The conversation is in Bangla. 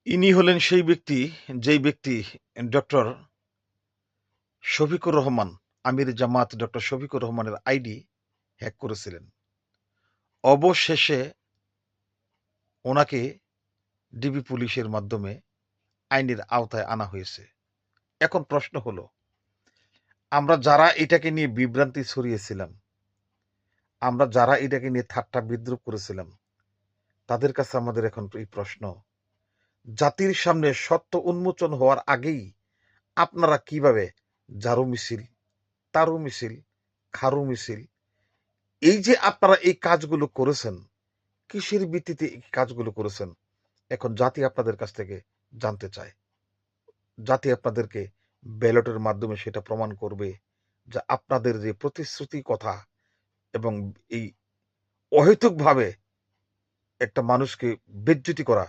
ইনি হলেন সেই ব্যক্তি, যেই ব্যক্তি ডক্টর শফিকুর রহমান, আমির জামাত ডক্টর শফিকুর রহমানের আইডি হ্যাক করেছিলেন। অবশেষে ওনাকে ডিবি পুলিশের মাধ্যমে আইনের আওতায় আনা হয়েছে। এখন প্রশ্ন হলো, আমরা যারা এটাকে নিয়ে বিভ্রান্তি ছড়িয়েছিলাম, আমরা যারা এটাকে নিয়ে ঠাট্টা বিদ্রুপ করেছিলাম, তাদের কাছে আমাদের এখন এই প্রশ্ন, জাতির সামনে সত্য উন্মোচন হওয়ার আগেই আপনারা কিভাবে ঝাড়ু মিছিল, তারু মিছিল, খারু মিছিল, এই যে আপনারা এই কাজগুলো করেছেন, কিসের ভিত্তিতে এই কাজগুলো করেছেন, এখন জাতি আপনাদের কাছ থেকে জানতে চায়। জাতি আপনাদেরকে ব্যালটের মাধ্যমে সেটা প্রমাণ করবে যে আপনাদের যে প্রতিশ্রুতি কথা এবং এই অহেতুকভাবে একটা মানুষকে বেজ্জতি করা,